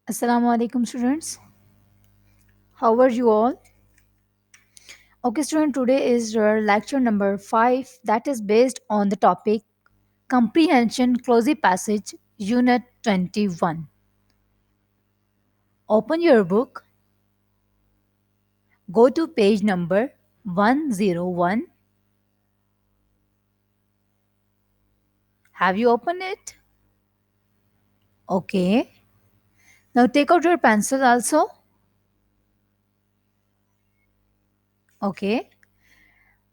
Assalamu alaikum students. How are you all? Okay student, today is your lecture number 5 that is based on the topic Comprehension Closey Passage Unit 21. Open your book, go to page number 101. Have you opened it? Okay. Now take out your pencil also. Okay.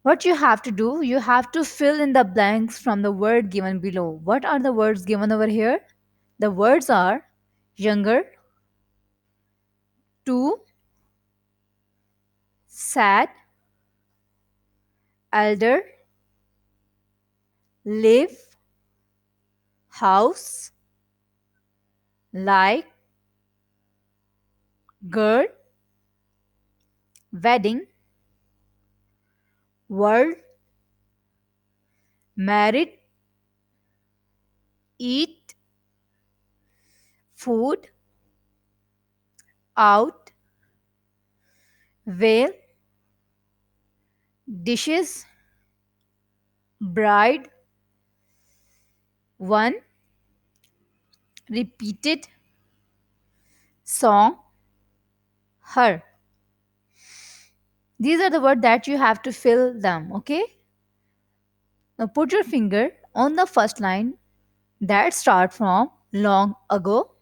What you have to do, you have to fill in the blanks from the word given below. What are the words given over here? The words are younger, too, sad, elder, live, house, like, girl, wedding, world, married, eat, food, out, veil, dishes, bride, one, repeated, song, her. These are the words that you have to fill them, okay? Now put your finger on the first line that start from long ago.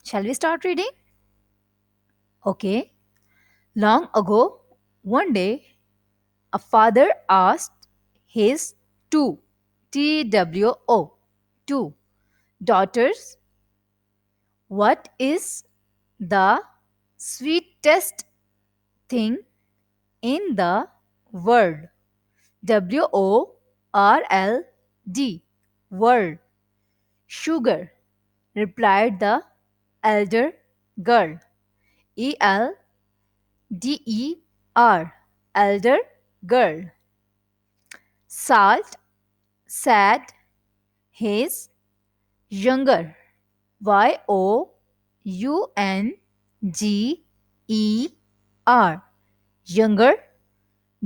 Shall we start reading? Okay. Long ago, one day, a father asked his two, TWO, two daughters, what is the sweetest thing in the world? WORLD, world. Sugar, replied the elder girl. ELDER, elder girl. Salt, said his younger. YOUNGER, younger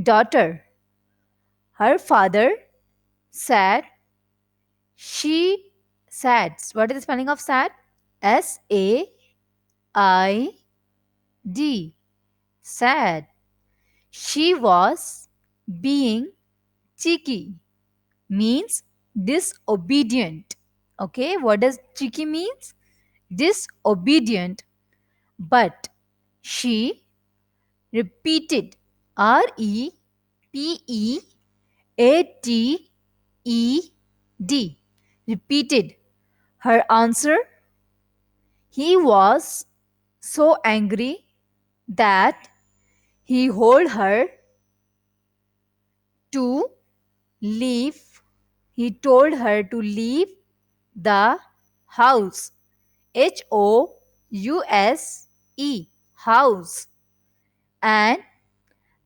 daughter. Her father said, she said. What is the spelling of sad? SAID, sad. She was being cheeky, means disobedient. Okay, what does cheeky means? Disobedient. But she repeated, REPEATED, repeated her answer. He was so angry that he told her to leave. He told her to leave the house. HOUSE, house, and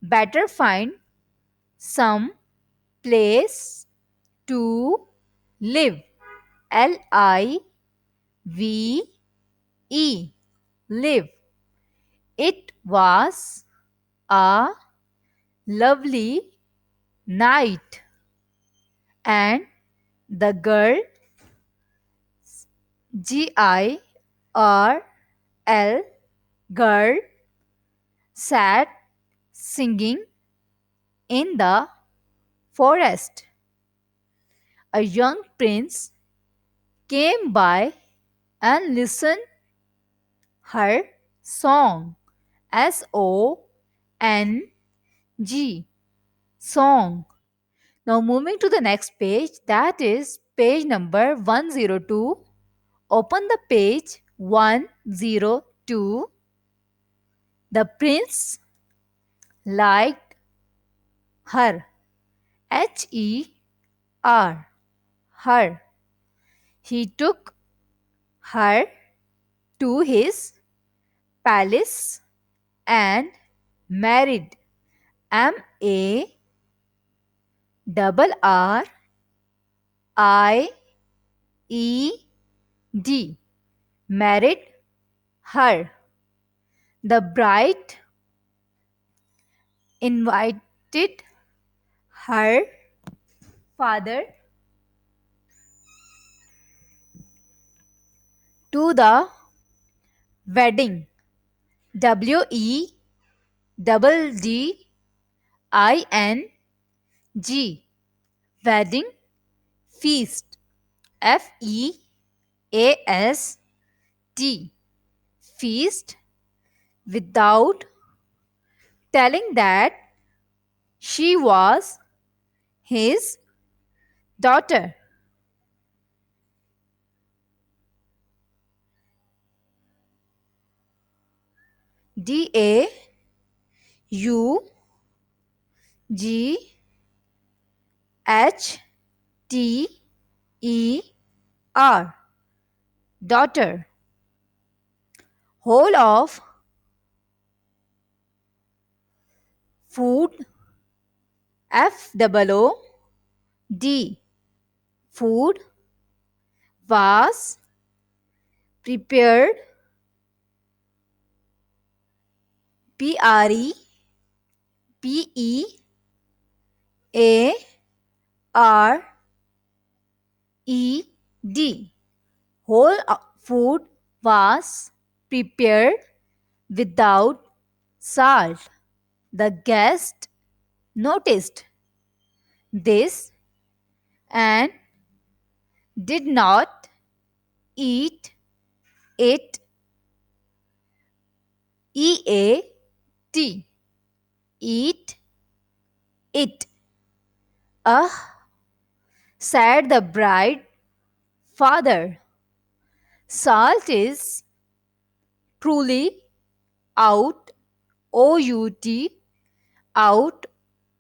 better find some place to live. LIVE, live. It was a lovely night, and the girl, GIRL, girl, sat singing in the forest. A young prince came by and listened her song. SONG, song. Now moving to the next page, that is page number 102. Open the page 102. The prince liked her. HER, her. He took her to his palace and married. MARRIED, married her. The bride invited her father to the wedding. WEDDING. Wedding feast. FEAST. Feast without telling that she was his daughter. DAUGHTER. Daughter. Whole of food. FOOD. Food was prepared. PREPARED. Whole food was prepared without salt. The guest noticed this and did not eat it. EAT. Eat it. Said the bride father. Salt is truly out, out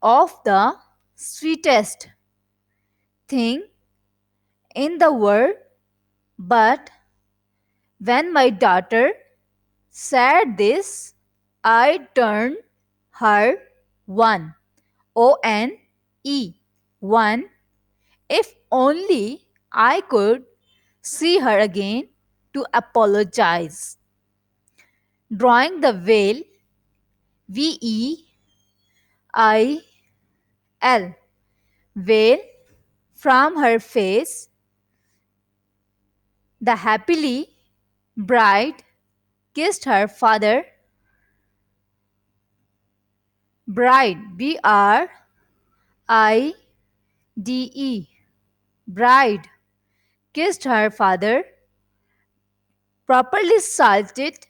of the sweetest thing in the world. But when my daughter said this, I turned her one. One. If only I could see her again to apologize. Drawing the veil. VEIL. Veil from her face. The happily bride kissed her father. Bride. BRIDE. Bride kissed her father. Properly salted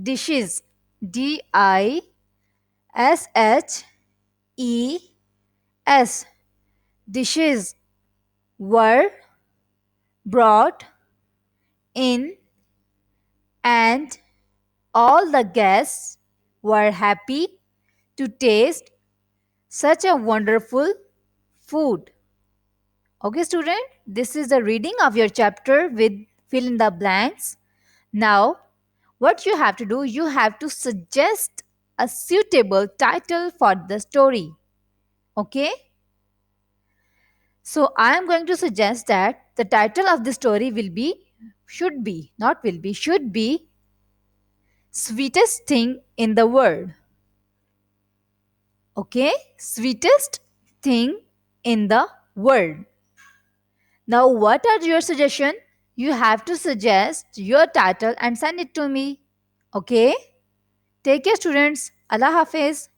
dishes. DISHES. Dishes were brought in and all the guests were happy to taste such a wonderful food. Okay, student, this is the reading of your chapter with fill in the blanks. Now, what you have to do, you have to suggest a suitable title for the story. Okay? So, I am going to suggest that the title of the story should be Sweetest Thing in the World. Okay? Sweetest Thing in the World. Now, what are your suggestions? You have to suggest your title and send it to me. Okay? Take care, students. Allah Hafiz.